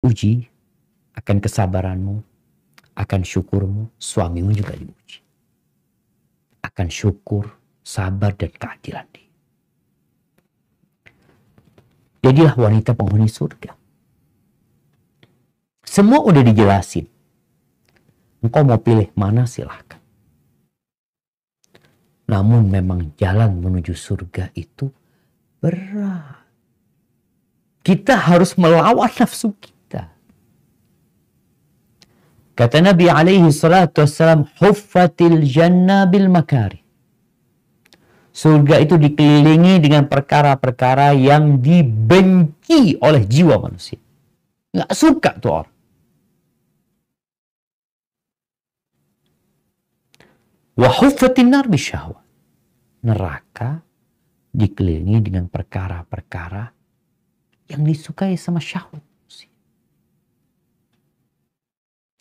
Uji akan kesabaranmu, akan syukurmu, suamimu juga diuji. Akan syukur, sabar, dan keadilan dia. Jadilah wanita penghuni surga. Semua udah dijelasin. Engkau mau pilih mana silahkan. Namun memang jalan menuju surga itu berat. Kita harus melawan nafsu kita. Kata Nabi alaihi salatu wassalam, huffatil jannah bil makari. Surga itu dikelilingi dengan perkara-perkara yang dibenci oleh jiwa manusia. Nggak suka tuh orang. Wa huffatin nar bisyahwat. Neraka dikelilingi dengan perkara-perkara yang disukai sama syahwat.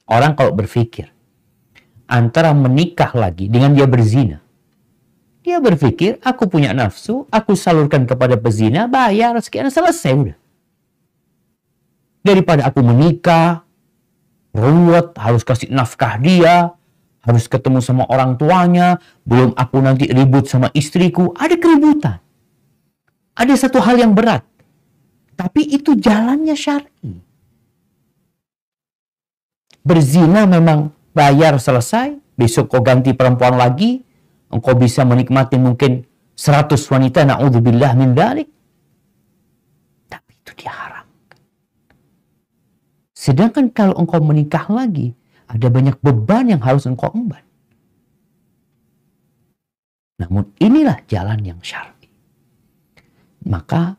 Orang kalau berpikir antara menikah lagi dengan dia berzina, dia berpikir aku punya nafsu, aku salurkan kepada pezina, bayar sekian, selesai udah. Daripada aku menikah, ruwet, harus kasih nafkah dia, harus ketemu sama orang tuanya, belum aku nanti ribut sama istriku, ada keributan. Ada satu hal yang berat, tapi itu jalannya syar'i. Berzina memang bayar selesai, besok kau ganti perempuan lagi, engkau bisa menikmati mungkin 100 wanita, na'udzubillah min dzalik. Tapi itu diharamkan. Sedangkan kalau engkau menikah lagi, ada banyak beban yang harus engkau emban. Namun inilah jalan yang syar'i. Maka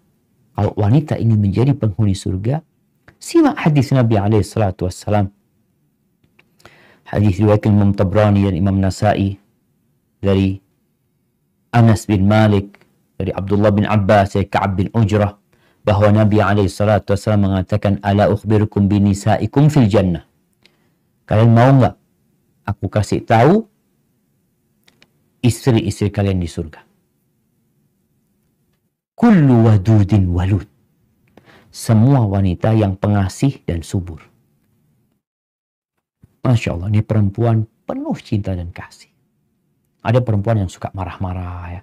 kalau wanita ingin menjadi penghuni surga, simak hadis Nabi alaihi salatu wassalam. Hadis riwayat Imam Tabrani dan Imam Nasa'i dari Anas bin Malik, dari Abdullah bin Abbas, dari Ka'ab bin Ujrah, bahwa Nabi alaihi salatu wassalam mengatakan, ala ukhbirukum binisaikum fil jannah. Kalian mau nggak aku kasih tahu istri-istri kalian di surga? Kullu wadudin walud. Semua wanita yang pengasih dan subur. Masya Allah, ini perempuan penuh cinta dan kasih. Ada perempuan yang suka marah-marah ya.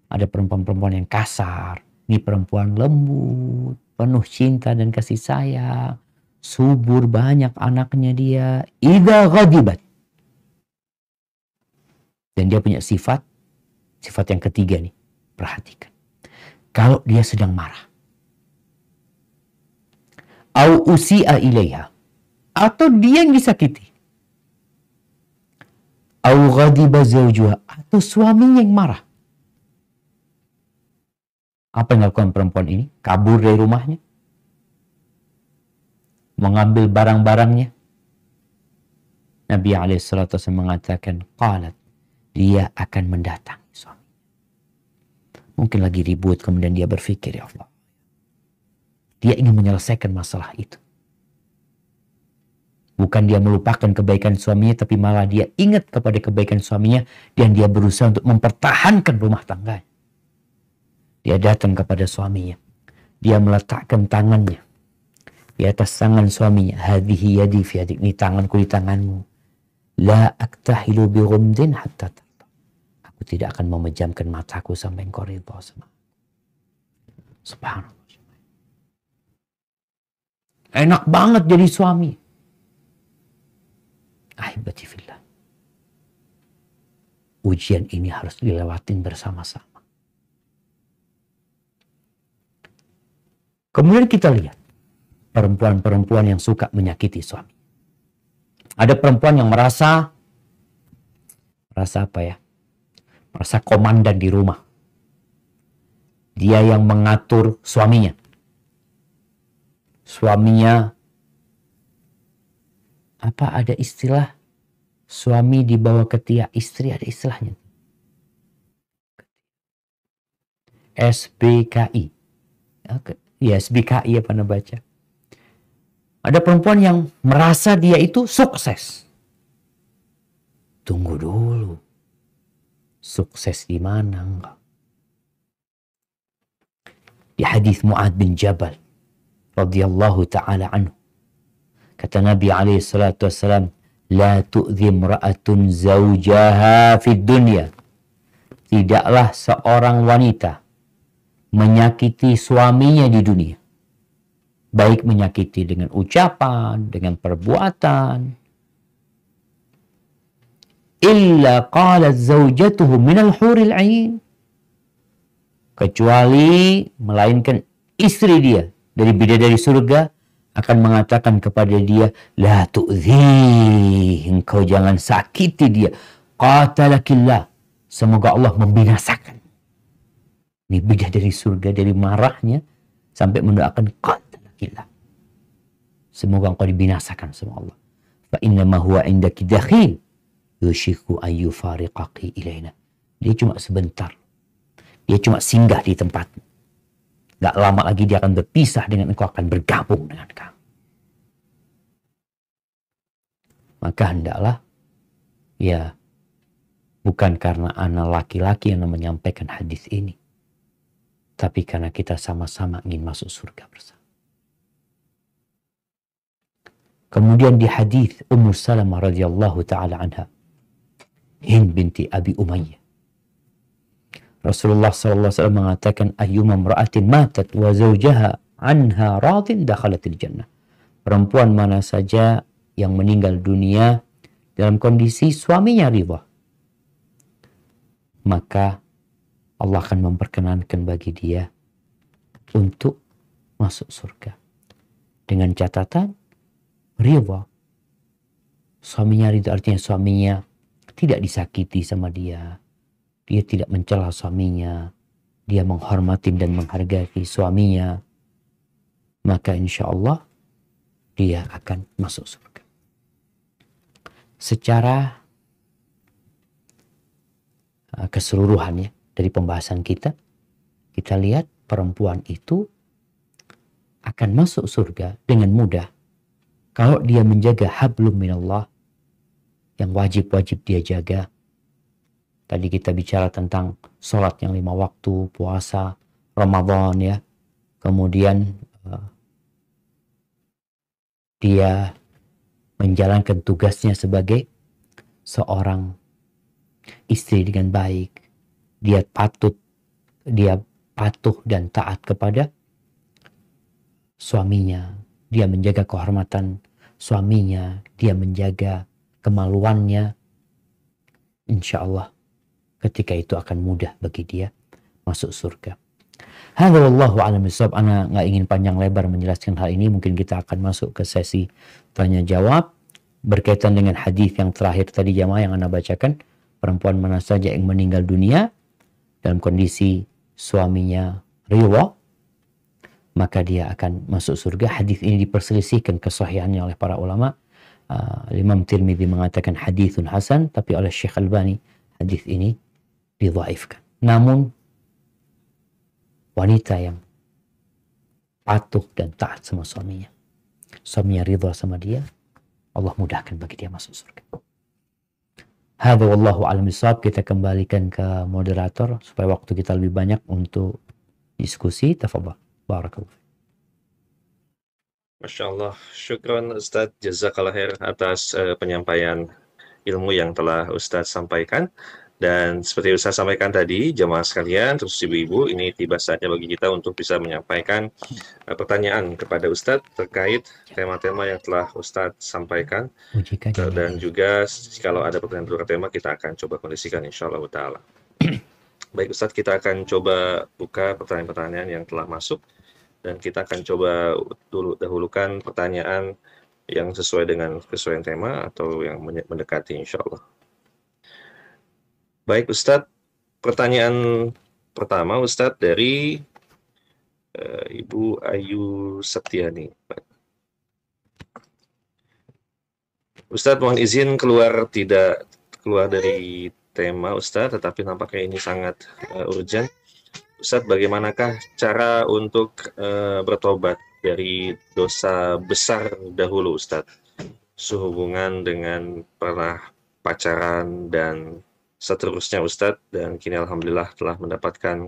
Ada perempuan-perempuan yang kasar. Ini perempuan lembut, penuh cinta dan kasih sayang. Subur, banyak anaknya dia. Idza ghadibat. Dan dia punya sifat yang ketiga nih. Perhatikan. Kalau dia sedang marah. Au usi'a ilaiha. Atau dia yang disakiti. Au ghadiba zawjuha. Atau suaminya yang marah. Apa yang dilakukan perempuan ini? Kabur dari rumahnya. Mengambil barang-barangnya. Nabi SAW mengatakan, qalat, dia akan mendatangi suami. Mungkin lagi ribut, kemudian dia berpikir, ya Allah, dia ingin menyelesaikan masalah itu. Bukan dia melupakan kebaikan suaminya, tapi malah dia ingat kepada kebaikan suaminya, dan dia berusaha untuk mempertahankan rumah tangganya. Dia datang kepada suaminya. Dia meletakkan tangannya di atas tangan suaminya. Hadhihi yadi fi yadik. Ini tanganku di tanganmu. La aktahilu bi ghumdin hatta tarda. Aku tidak akan memejamkan mataku sampai engkau ridha sama. Subhanallah. Enak banget jadi suami. Ahibati fillah. Ujian ini harus dilewatin bersama-sama. Kemudian kita lihat perempuan-perempuan yang suka menyakiti suami. Ada perempuan yang merasa apa ya? Merasa komandan di rumah. Dia yang mengatur suaminya. Suaminya, apa ada istilah? Suami dibawa ketiak istri, ada istilahnya. SBKI. Ya, SBKI apa Anda baca? Ada perempuan yang merasa dia itu sukses. Tunggu dulu. Sukses di mana enggak? Di hadis Mu'adz bin Jabal radhiyallahu taala anhu, Kata Nabi alaihi salatu wassalam, la tu'dhi imra'atun zawjaha fid dunya. Tidaklah seorang wanita menyakiti suaminya di dunia. Baik menyakiti dengan ucapan, dengan perbuatan. Illa qalat zawjatuhu minal huril ain. Kecuali melainkan istri dia dari bidadari surga akan mengatakan kepada dia, la tu'dhi, engkau jangan sakiti dia. Qatalakillah, semoga Allah membinasakan. Ini bidadari surga dari marahnya sampai mendoakan qatalakillah, semoga engkau dibinasakan sama Allah. Fa innama huwa indaki dakhil yushiku ayu fariqaki ilaina. Dia cuma sebentar, dia cuma singgah di tempatmu. Gak lama lagi dia akan berpisah dengan engkau, akan bergabung dengan kamu. Maka hendaklah, ya, bukan karena anak laki-laki yang menyampaikan hadis ini, tapi karena kita sama-sama ingin masuk surga bersama. Kemudian di hadis Ummu Salamah radhiyallahu taala anha, Hind binti Abi Umayyah, Rasulullah SAW mengatakan, ayyuma imra'atin matat wa zawjaha anha radin dakhalatil jannah. Perempuan mana saja yang meninggal dunia dalam kondisi suaminya ridha, maka Allah akan memperkenankan bagi dia untuk masuk surga. Dengan catatan ridha. Suaminya ridha artinya suaminya tidak disakiti sama dia. Dia tidak mencela suaminya. Dia menghormati dan menghargai suaminya. Maka insya Allah dia akan masuk surga. Secara keseluruhannya dari pembahasan kita lihat perempuan itu akan masuk surga dengan mudah kalau dia menjaga hablum minallah, yang wajib-wajib dia jaga. Tadi kita bicara tentang sholat yang 5 waktu, puasa, Ramadan ya. Kemudian dia menjalankan tugasnya sebagai seorang istri dengan baik. Dia patuh dan taat kepada suaminya. Dia menjaga kehormatan suaminya. Dia menjaga kemaluannya. Insya Allah ketika itu akan mudah bagi dia masuk surga. Hadza wallahu a'lam bishawab. Ana nggak ingin panjang lebar menjelaskan hal ini. Mungkin kita akan masuk ke sesi tanya jawab berkaitan dengan hadis yang terakhir tadi jamaah yang Ana bacakan. Perempuan mana saja yang meninggal dunia dalam kondisi suaminya ridha, maka dia akan masuk surga. Hadis ini diperselisihkan kesahihannya oleh para ulama. Imam Tirmidzi mengatakan haditsun hasan, tapi oleh Syekh Albani hadis ini didhaifkan. Namun wanita yang patuh dan taat sama suaminya, suaminya ridha sama dia, Allah mudahkan bagi dia masuk surga. Hadza wallahu a'lam bishawab. Kita kembalikan ke moderator supaya waktu kita lebih banyak untuk diskusi. Tafadhal. Barakallahu. Masya Allah, syukron Ustadz, jazakallah khair atas penyampaian ilmu yang telah Ustadz sampaikan. Dan seperti Ustadz sampaikan tadi, jamaah sekalian, terus ibu-ibu, ini tiba saatnya bagi kita untuk bisa menyampaikan pertanyaan kepada Ustadz terkait tema-tema yang telah Ustadz sampaikan. Dan juga kalau ada pertanyaan luar tema, kita akan coba kondisikan insya Allah ta'ala. Baik Ustadz, kita akan coba buka pertanyaan-pertanyaan yang telah masuk. Dan kita akan coba dahulukan pertanyaan yang sesuai dengan kesesuaian tema atau yang mendekati insya Allah. Baik Ustadz, pertanyaan pertama Ustadz dari Ibu Ayu Septiani. Ustadz mohon izin tidak keluar dari tema Ustadz, tetapi nampaknya ini sangat urgent. Ustadz, bagaimanakah cara untuk bertobat dari dosa besar dahulu Ustadz? Sehubungan dengan pernah pacaran dan seterusnya Ustadz, dan kini Alhamdulillah telah mendapatkan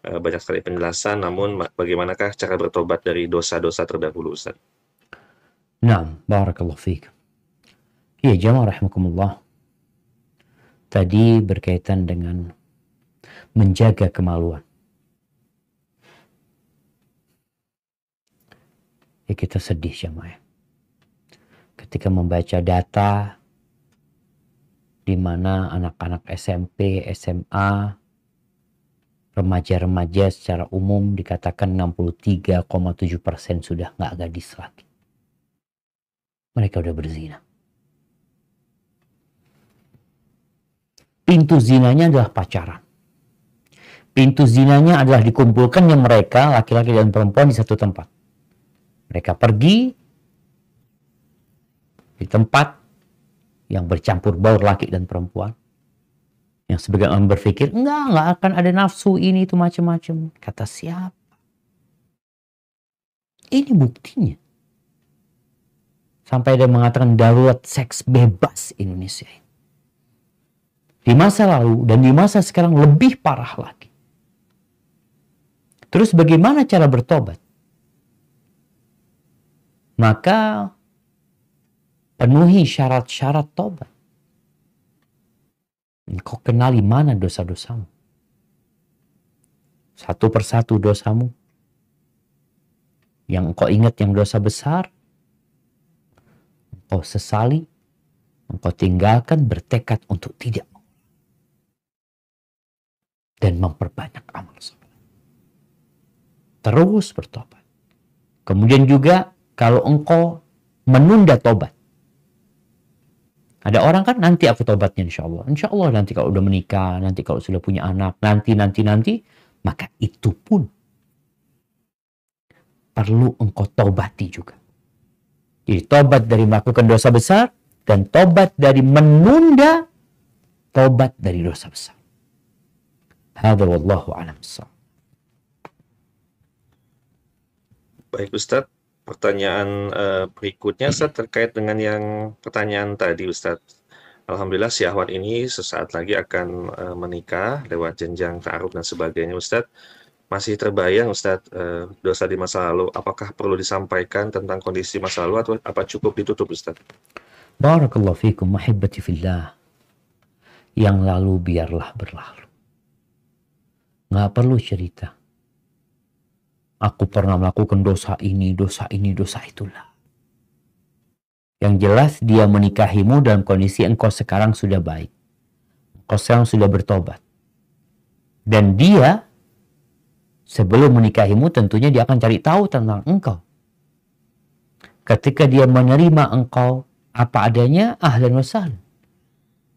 banyak sekali penjelasan, namun bagaimanakah cara bertobat dari dosa-dosa terdahulu Ustadz? Naam, barakallahu fiik. Iya, jamaah rahimakumullah. Tadi berkaitan dengan menjaga kemaluan. Ya kita sedih jamaah. Ketika membaca data di mana anak-anak SMP, SMA, remaja-remaja secara umum dikatakan 63,7% sudah nggak gadis lagi. Mereka udah berzina. Pintu zinanya adalah pacaran. Pintu zinanya adalah dikumpulkannya mereka, laki-laki dan perempuan di satu tempat. Mereka pergi di tempat yang bercampur baur laki dan perempuan. Yang sebagian orang berpikir, enggak akan ada nafsu ini itu macam-macam. Kata siapa? Ini buktinya. Sampai ada mengatakan darurat seks bebas Indonesia. Di masa lalu dan di masa sekarang lebih parah lagi. Terus bagaimana cara bertobat? Maka penuhi syarat-syarat tobat. Engkau kenali mana dosa-dosamu. Satu persatu dosamu. Yang engkau ingat yang dosa besar. Engkau sesali. Engkau tinggalkan, bertekad untuk tidak. Dan memperbanyak amal soleh. Terus bertobat. Kemudian juga kalau engkau menunda tobat. Ada orang kan nanti aku tobatnya insya Allah. Insya Allah nanti kalau udah menikah, nanti kalau sudah punya anak, nanti. Maka itu pun perlu engkau tobati juga. Jadi tobat dari melakukan dosa besar dan tobat dari menunda tobat dari dosa besar. Hadza wallahu a'lam bissawab. Baik Ustadz, pertanyaan berikutnya Ustadz terkait dengan yang pertanyaan tadi Ustadz. Alhamdulillah syahwat ini sesaat lagi akan menikah lewat jenjang ta'aruf dan sebagainya Ustadz. Masih terbayang Ustadz dosa di masa lalu, apakah perlu disampaikan tentang kondisi masa lalu atau apa cukup ditutup Ustadz? Barakallahu fikum mahibbati fillah. Yang lalu biarlah berlalu. Nggak perlu cerita. Aku pernah melakukan dosa ini, dosa itulah. Yang jelas dia menikahimu dalam kondisi engkau sekarang sudah baik. Engkau sekarang sudah bertobat. Dan dia sebelum menikahimu tentunya dia akan cari tahu tentang engkau. Ketika dia menerima engkau apa adanya, ahlan wa sahlan.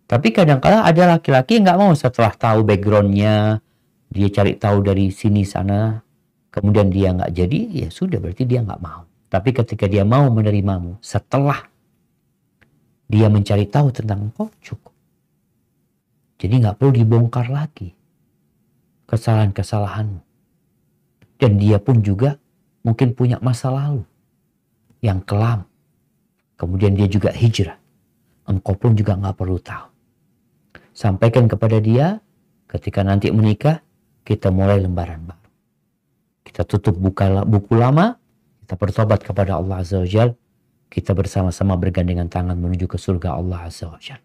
Tapi kadang-kadang ada laki-laki yang nggak mau setelah tahu backgroundnya, dia cari tahu dari sini sana, kemudian dia nggak jadi, ya sudah berarti dia nggak mau. Tapi ketika dia mau menerimamu, setelah dia mencari tahu tentang engkau, cukup. Jadi nggak perlu dibongkar lagi kesalahan-kesalahanmu. Dan dia pun juga mungkin punya masa lalu yang kelam. Kemudian dia juga hijrah. Engkau pun juga nggak perlu tahu. Sampaikan kepada dia, ketika nanti menikah, kita mulai lembaran baru. Kita tutup buku lama, kita bertobat kepada Allah Azza wa Jalla. Kita bersama-sama bergandengan tangan menuju ke surga Allah Azza wa Jalla.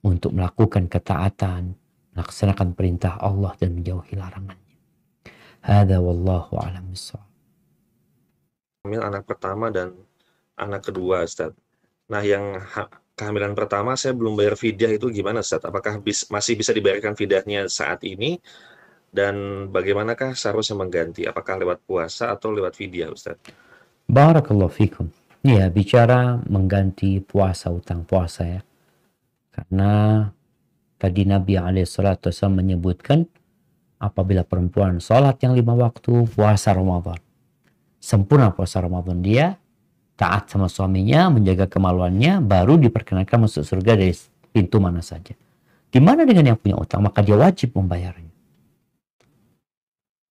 Untuk melakukan ketaatan, melaksanakan perintah Allah dan menjauhi larangannya. Hadza wallahu a'lam bissawab. Hamil anak pertama dan anak kedua Ustaz. Nah yang kehamilan pertama saya belum bayar fidyah itu gimana Ustaz? Apakah masih bisa dibayarkan fidyahnya saat ini? Dan bagaimanakah seharusnya mengganti? Apakah lewat puasa atau lewat fidyah Ustaz? Barakallahu fikum. Ya, bicara mengganti puasa, utang puasa ya. Karena tadi Nabi SAW menyebutkan apabila perempuan sholat yang 5 waktu, puasa Ramadan. Sempurna puasa Ramadan, dia taat sama suaminya, menjaga kemaluannya, baru diperkenankan masuk surga dari pintu mana saja. Gimana dengan yang punya utang? Maka dia wajib membayarnya.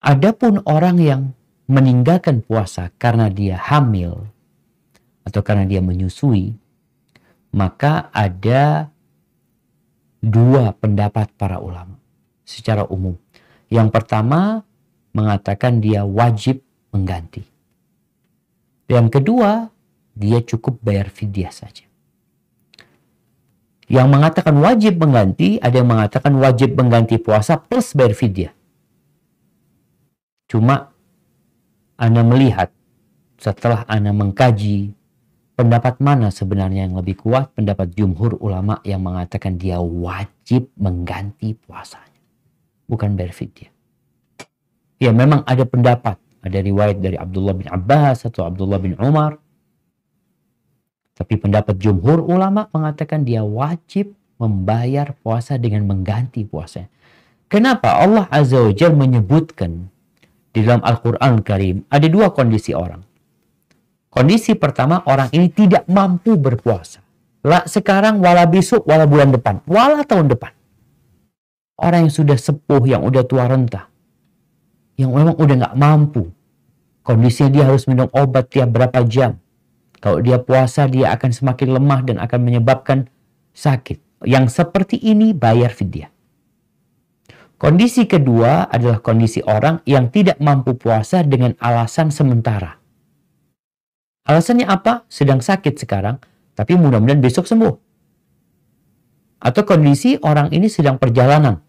Adapun orang yang meninggalkan puasa karena dia hamil atau karena dia menyusui, maka ada 2 pendapat para ulama secara umum. Yang pertama mengatakan dia wajib mengganti. Yang kedua dia cukup bayar fidyah saja. Yang mengatakan wajib mengganti, ada yang mengatakan wajib mengganti puasa plus bayar fidyah. Cuma Ana melihat setelah Ana mengkaji pendapat mana sebenarnya yang lebih kuat, pendapat jumhur ulama yang mengatakan dia wajib mengganti puasanya, bukan bayar fidyah. Ya memang ada pendapat, ada riwayat dari Abdullah bin Abbas atau Abdullah bin Umar. Tapi pendapat jumhur ulama mengatakan dia wajib membayar puasa dengan mengganti puasanya. Kenapa Allah Azza wa Jalla menyebutkan di dalam Al-Quran Karim ada dua kondisi orang. Kondisi pertama, orang ini tidak mampu berpuasa. Lah sekarang, wala besok, wala bulan depan, wala tahun depan. Orang yang sudah sepuh, yang udah tua renta, yang memang udah nggak mampu. Kondisinya dia harus minum obat tiap berapa jam. Kalau dia puasa, dia akan semakin lemah dan akan menyebabkan sakit. Yang seperti ini bayar fidyah. Kondisi kedua adalah kondisi orang yang tidak mampu puasa dengan alasan sementara. Alasannya apa? Sedang sakit sekarang, tapi mudah-mudahan besok sembuh. Atau kondisi orang ini sedang perjalanan.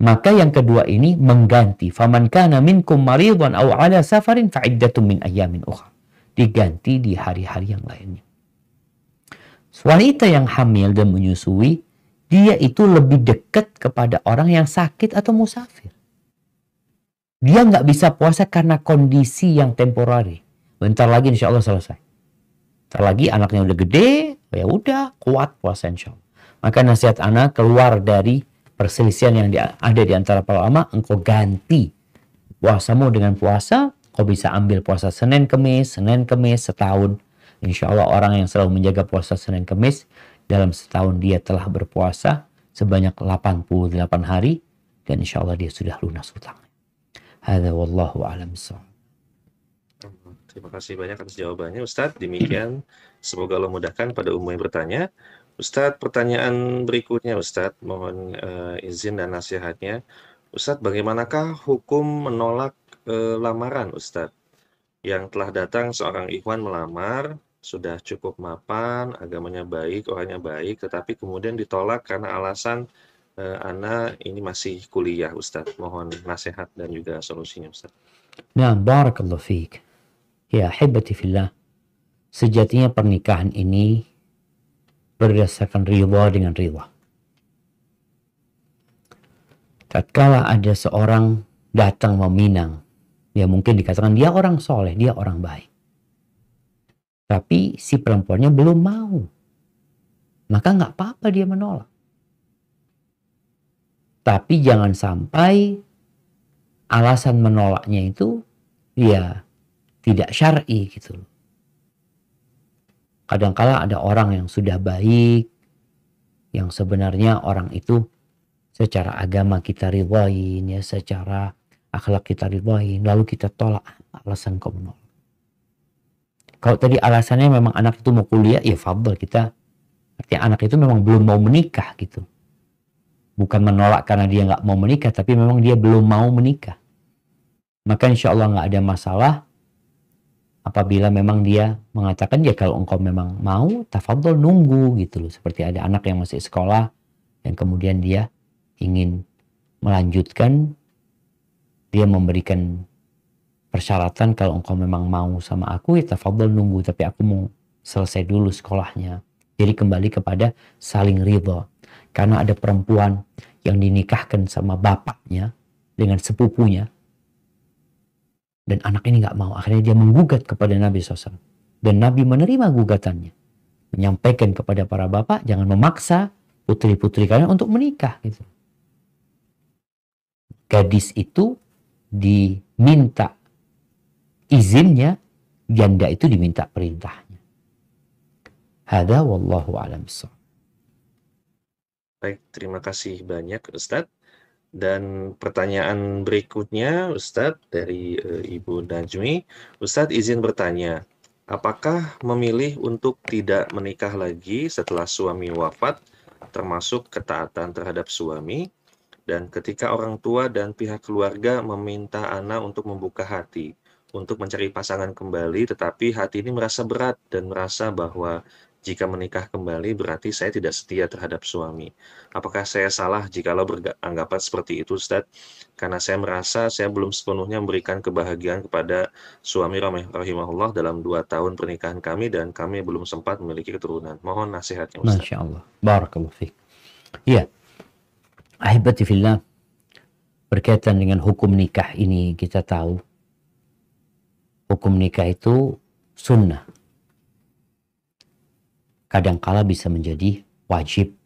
Maka yang kedua ini mengganti. Faman kana minkum maridhan aw ala safarin fa'iddatun min ayyamin ukhra. Diganti di hari-hari yang lainnya. Wanita yang hamil dan menyusui, dia itu lebih dekat kepada orang yang sakit atau musafir. Dia nggak bisa puasa karena kondisi yang temporari. Bentar lagi insya Allah selesai. Bentar lagi anaknya udah gede, ya udah kuat puasa insya Allah. Maka nasihat anak keluar dari perselisihan yang ada di antara para ulama, engkau ganti puasamu dengan puasa. Kau bisa ambil puasa Senin Kemis setahun. Insya Allah orang yang selalu menjaga puasa Senin Kemis, dalam setahun dia telah berpuasa sebanyak 88 hari. Dan insya Allah dia sudah lunas hutangnya. Hadza wallahu a'lam bishawab. Terima kasih banyak atas jawabannya Ustadz. Demikian, semoga Allah mudahkan pada umum yang bertanya. Ustadz, pertanyaan berikutnya Ustadz, mohon izin dan nasihatnya. Ustadz, bagaimanakah hukum menolak lamaran Ustadz? Yang telah datang seorang ikhwan melamar, sudah cukup mapan, agamanya baik, orangnya baik, tetapi kemudian ditolak karena alasan Ana ini masih kuliah Ustadz. Mohon nasihat dan juga solusinya Ustadz. Nah, barakallahu fiik. Ya, ahibati fillah. Sejatinya pernikahan ini berdasarkan ridha dengan ridha. Tatkala ada seorang datang meminang, ya mungkin dikatakan dia orang soleh, dia orang baik. Tapi si perempuannya belum mau. Maka nggak apa-apa dia menolak. Tapi jangan sampai alasan menolaknya itu ya tidak syar'i gitu. Kadangkala ada orang yang sudah baik, yang sebenarnya orang itu secara agama kita ridhain, ya secara akhlak kita ridhain, lalu kita tolak alasan kau menolak. Kalau tadi alasannya memang anak itu mau kuliah, ya fadl kita. Artinya anak itu memang belum mau menikah gitu. Bukan menolak karena dia nggak mau menikah, tapi memang dia belum mau menikah. Maka insya Allah nggak ada masalah apabila memang dia mengatakan ya kalau engkau memang mau, tafadhol nunggu gitu loh. Seperti ada anak yang masih sekolah yang kemudian dia ingin melanjutkan, dia memberikan persyaratan kalau engkau memang mau sama aku ya tafadhol nunggu, tapi aku mau selesai dulu sekolahnya. Jadi kembali kepada saling ridha. Karena ada perempuan yang dinikahkan sama bapaknya dengan sepupunya. Dan anak ini nggak mau. Akhirnya dia menggugat kepada Nabi SAW. Dan Nabi menerima gugatannya. Menyampaikan kepada para bapak, jangan memaksa putri-putri kalian untuk menikah. Gitu. Gadis itu diminta izinnya, janda itu diminta perintahnya. Hada wallahu a'lam bishawab. Baik, terima kasih banyak Ustadz. Dan pertanyaan berikutnya Ustadz dari Ibu Najmi. Ustadz izin bertanya, apakah memilih untuk tidak menikah lagi setelah suami wafat termasuk ketaatan terhadap suami? Dan ketika orang tua dan pihak keluarga meminta Ana untuk membuka hati, untuk mencari pasangan kembali, tetapi hati ini merasa berat dan merasa bahwa jika menikah kembali berarti saya tidak setia terhadap suami. Apakah saya salah jikalau beranggapan seperti itu, Ustadz? Karena saya merasa saya belum sepenuhnya memberikan kebahagiaan kepada suami rahimahullah dalam 2 tahun pernikahan kami dan kami belum sempat memiliki keturunan. Mohon nasihatnya, Ustadz. Masya Allah. Barakallahu fiik. Iya. Ahibati fillah. Berkaitan dengan hukum nikah ini kita tahu. Hukum nikah itu sunnah. Kadangkala bisa menjadi wajib.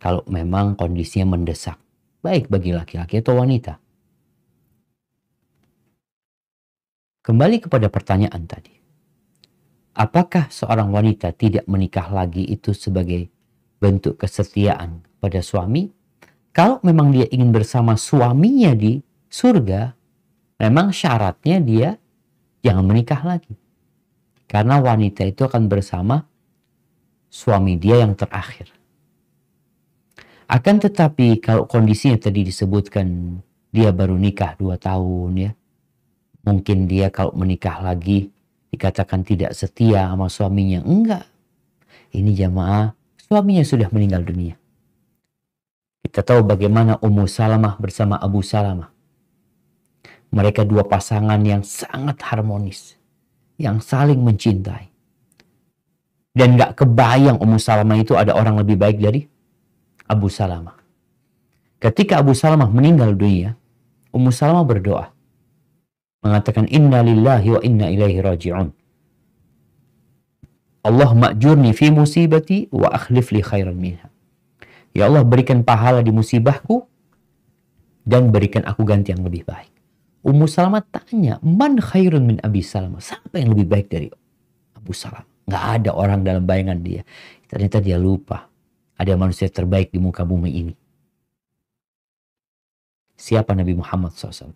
Kalau memang kondisinya mendesak. Baik bagi laki-laki atau wanita. Kembali kepada pertanyaan tadi. Apakah seorang wanita tidak menikah lagi itu sebagai bentuk kesetiaan pada suami? Kalau memang dia ingin bersama suaminya di surga, memang syaratnya dia jangan menikah lagi. Karena wanita itu akan bersama suami dia yang terakhir. Akan tetapi kalau kondisinya tadi disebutkan dia baru nikah 2 tahun ya. Mungkin dia kalau menikah lagi dikatakan tidak setia sama suaminya. Enggak. Ini jamaah, suaminya sudah meninggal dunia. Kita tahu bagaimana Ummu Salamah bersama Abu Salamah. Mereka 2 pasangan yang sangat harmonis. Yang saling mencintai. Dan gak kebayang Ummu Salamah itu ada orang lebih baik dari Abu Salamah. Ketika Abu Salamah meninggal dunia, Ummu Salamah berdoa. Mengatakan, Inna lillahi wa inna ilaihi raji'un. Allah ma'jurni fi musibati wa akhlif li khairan minha. Ya Allah, berikan pahala di musibahku dan berikan aku ganti yang lebih baik. Ummu Salamah tanya, man khairun min Abi Salamah? Siapa yang lebih baik dari Abu Salamah? Nggak ada orang dalam bayangan dia. Ternyata dia lupa. Ada manusia terbaik di muka bumi ini. Siapa Nabi Muhammad SAW?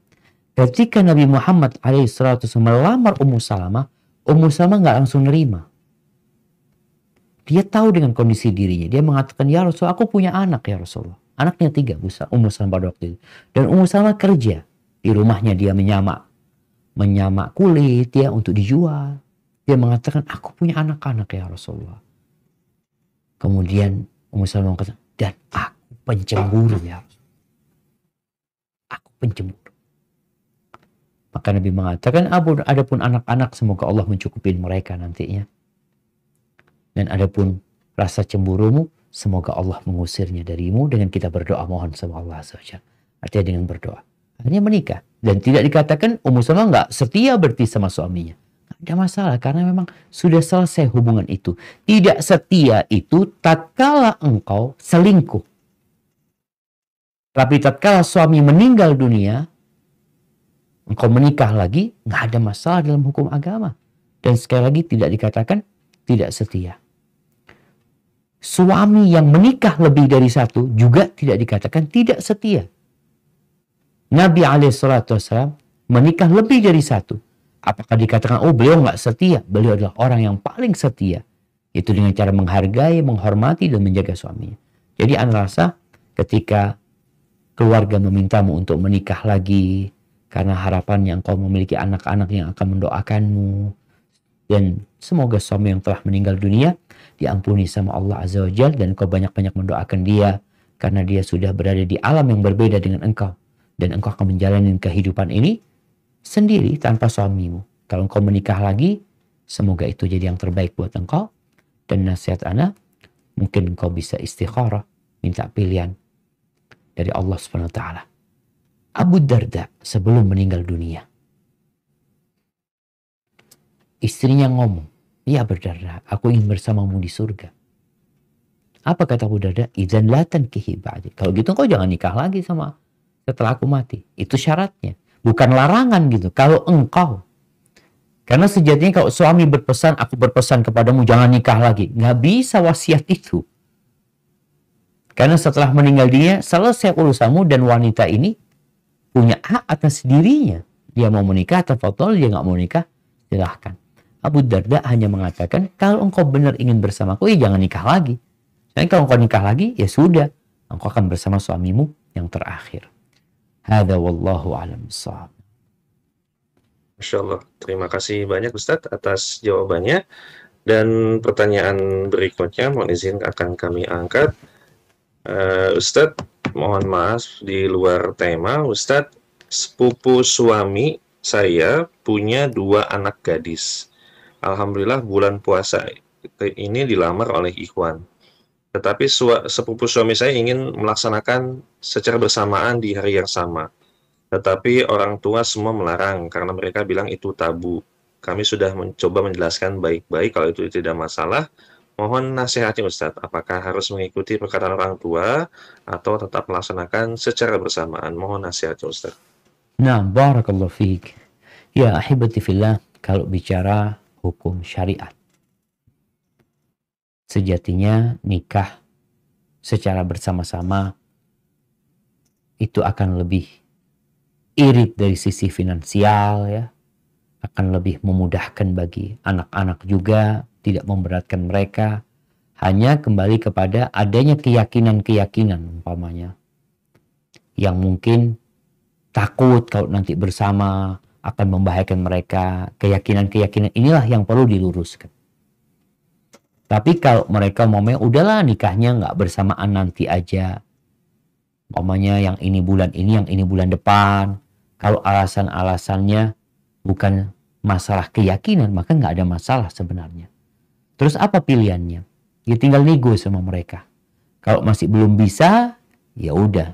Ketika Nabi Muhammad SAW melamar Ummu Salamah nggak langsung nerima. Dia tahu dengan kondisi dirinya. Dia mengatakan, ya Rasulullah, aku punya anak ya Rasulullah. Anaknya 3, Ummu Salamah pada waktu itu. Dan Ummu Salamah kerja. Di rumahnya dia menyamak kulit ya untuk dijual. Dia mengatakan, aku punya anak-anak ya Rasulullah. Kemudian Ummu Salamah mengatakan, dan aku pencemburu ya Rasulullah. Aku pencemburu. Maka Nabi mengatakan, adapun anak-anak semoga Allah mencukupi mereka nantinya. Dan adapun rasa cemburumu, semoga Allah mengusirnya darimu dengan kita berdoa mohon sama Allah SWT. Artinya dengan berdoa. Akhirnya menikah. Dan tidak dikatakan Ummu Salamah nggak setia berarti sama suaminya. Nggak ada masalah karena memang sudah selesai hubungan itu. Tidak setia itu tatkala engkau selingkuh. Tapi tatkala suami meninggal dunia, engkau menikah lagi, nggak ada masalah dalam hukum agama. Dan sekali lagi tidak dikatakan tidak setia. Suami yang menikah lebih dari 1 juga tidak dikatakan tidak setia. Nabi SAW menikah lebih dari 1. Apakah dikatakan, oh beliau nggak setia? Beliau adalah orang yang paling setia. Itu dengan cara menghargai, menghormati, dan menjaga suaminya. Jadi Anda rasa ketika keluarga memintamu untuk menikah lagi, karena harapannya engkau memiliki anak-anak yang akan mendoakanmu, dan semoga suami yang telah meninggal dunia diampuni sama Allah Azza wa Jalla, dan engkau banyak-banyak mendoakan dia karena dia sudah berada di alam yang berbeda dengan engkau, dan engkau akan menjalani kehidupan ini sendiri tanpa suamimu. Kalau engkau menikah lagi, semoga itu jadi yang terbaik buat engkau. Dan nasihat ana, mungkin engkau bisa istikharah, minta pilihan dari Allah Subhanahu wa taala. Abu Darda sebelum meninggal dunia, istrinya ngomong, ya Abu Darda, aku ingin bersamamu di surga. Apa kata Abu Darda? Idzan la tankihi ba'di. Kalau gitu kau jangan nikah lagi sama setelah aku mati. Itu syaratnya. Bukan larangan gitu. Kalau engkau. Karena sejatinya kalau suami berpesan, aku berpesan kepadamu jangan nikah lagi. Nggak bisa wasiat itu. Karena setelah meninggal dia, selesai urusanmu, dan wanita ini punya hak atas dirinya. Dia mau menikah, tafadhol. Dia nggak mau nikah, silahkan. Abu Darda hanya mengatakan, kalau engkau benar ingin bersamaku, ya jangan nikah lagi. Dan kalau engkau nikah lagi, ya sudah. Engkau akan bersama suamimu yang terakhir. Hadza wallahu a'lam bissawab. Masya Allah. Terima kasih banyak Ustadz atas jawabannya. Dan pertanyaan berikutnya mohon izin akan kami angkat. Ustadz, mohon maaf di luar tema. Ustadz, sepupu suami saya punya 2 anak gadis. Alhamdulillah bulan puasa ini dilamar oleh ikhwan. Tetapi sepupu suami saya ingin melaksanakan secara bersamaan di hari yang sama. Tetapi orang tua semua melarang karena mereka bilang itu tabu. Kami sudah mencoba menjelaskan baik-baik kalau itu tidak masalah. Mohon nasihatnya Ustadz, apakah harus mengikuti perkataan orang tua atau tetap melaksanakan secara bersamaan? Mohon nasihatnya Ustadz. Nah, barakallahu fiik. Ya ahibati fillah, kalau bicara hukum syariat, sejatinya nikah secara bersama-sama itu akan lebih irit dari sisi finansial ya, akan lebih memudahkan bagi anak-anak juga, tidak memberatkan mereka. Hanya kembali kepada adanya keyakinan-keyakinan umpamanya yang mungkin takut kalau nanti bersama akan membahayakan mereka. Keyakinan-keyakinan inilah yang perlu diluruskan. Tapi kalau mereka umpamanya udahlah nikahnya nggak bersamaan nanti aja, umpamanya yang ini bulan ini, yang ini bulan depan. Kalau alasan-alasannya bukan masalah keyakinan, maka nggak ada masalah sebenarnya. Terus apa pilihannya? Ya tinggal nego sama mereka. Kalau masih belum bisa, ya udah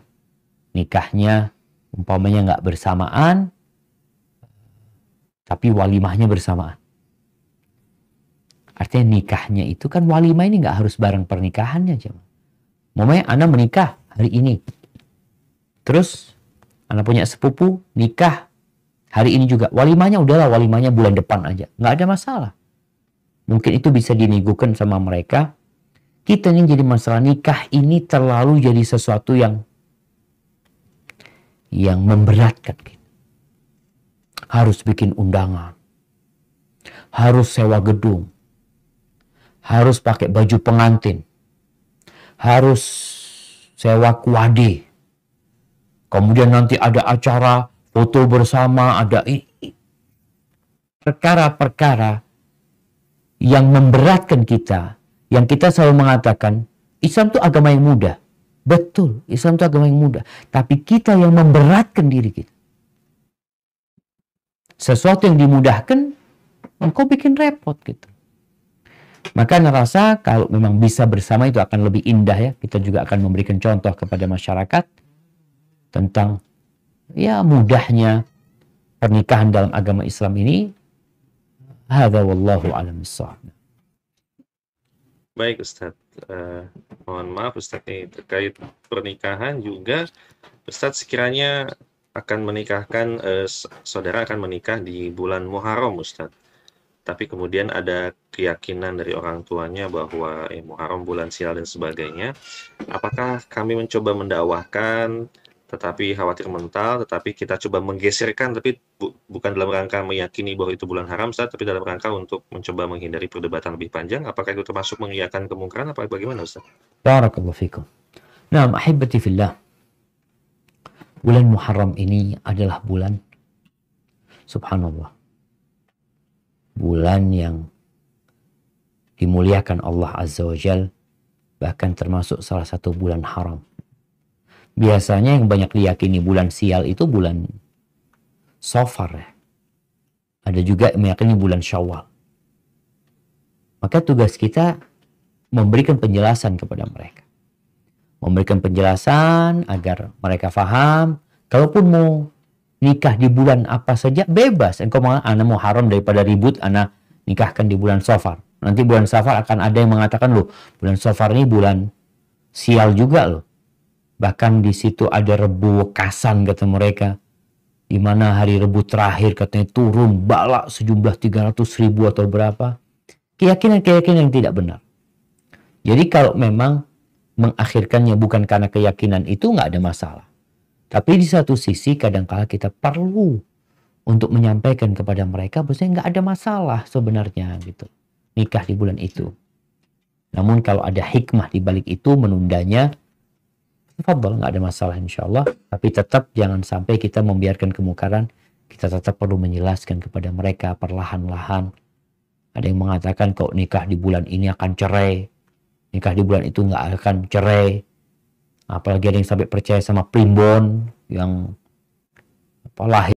nikahnya umpamanya nggak bersamaan, tapi walimahnya bersamaan. Artinya nikahnya itu kan walimah ini nggak harus bareng pernikahannya, cuma. Umpamanya Anda menikah hari ini. Terus Anda punya sepupu nikah hari ini juga. Walimahnya udahlah walimahnya bulan depan aja. Nggak ada masalah. Mungkin itu bisa dinegokan sama mereka. Kita ini jadi masalah nikah ini terlalu jadi sesuatu yang memberatkan kita. Harus bikin undangan. Harus sewa gedung. Harus pakai baju pengantin. Harus sewa kuade. Kemudian nanti ada acara foto bersama, ada perkara-perkara yang memberatkan kita. Yang kita selalu mengatakan, Islam itu agama yang mudah. Betul, Islam itu agama yang mudah. Tapi kita yang memberatkan diri kita. Sesuatu yang dimudahkan, engkau bikin repot gitu. Maka ngerasa kalau memang bisa bersama itu akan lebih indah ya. Kita juga akan memberikan contoh kepada masyarakat tentang ya mudahnya pernikahan dalam agama Islam ini. Hadza wallahu a'lam bissawab. Baik Ustadz, mohon maaf Ustadz nih terkait pernikahan juga Ustadz sekiranya akan menikahkan saudara akan menikah di bulan Muharram Ustadz, tapi kemudian ada keyakinan dari orang tuanya bahwa Muharram bulan sial dan sebagainya. Apakah kami mencoba mendakwahkan tetapi khawatir mental, tetapi kita coba menggeserkan, tapi bukan dalam rangka meyakini bahwa itu bulan haram, Ustaz, tapi dalam rangka untuk mencoba menghindari perdebatan lebih panjang. Apakah itu termasuk mengiyakan kemungkaran, apa bagaimana, Ustaz? Barakallahu fikum. Nah, ahibati fillah. Bulan Muharram ini adalah bulan, subhanallah, bulan yang dimuliakan Allah Azza wa Jal, bahkan termasuk salah satu bulan haram. Biasanya yang banyak diyakini bulan sial itu bulan Safar ya. Ada juga yang meyakini bulan Syawal. Maka tugas kita memberikan penjelasan kepada mereka. Memberikan penjelasan agar mereka faham. Kalaupun mau nikah di bulan apa saja bebas. Engkau mau, ana mau haram daripada ribut, ana nikahkan di bulan Safar. Nanti bulan Safar akan ada yang mengatakan loh, bulan Safar ini bulan sial juga loh. Bahkan di situ ada Rebu Wekasan kata mereka. Di mana hari Rebu terakhir katanya turun bala sejumlah 300.000 atau berapa. Keyakinan-keyakinan yang tidak benar. Jadi kalau memang mengakhirkannya bukan karena keyakinan itu nggak ada masalah. Tapi di satu sisi kadang-kala kita perlu untuk menyampaikan kepada mereka bahwasanya nggak ada masalah sebenarnya gitu. Nikah di bulan itu. Namun kalau ada hikmah di balik itu menundanya, tafadhol, nggak ada masalah insya Allah. Tapi tetap jangan sampai kita membiarkan kemungkaran kita tetap perlu menjelaskan kepada mereka perlahan-lahan. Ada yang mengatakan kok nikah di bulan ini akan cerai, nikah di bulan itu nggak akan cerai. Apalagi ada yang sampai percaya sama primbon yang lahir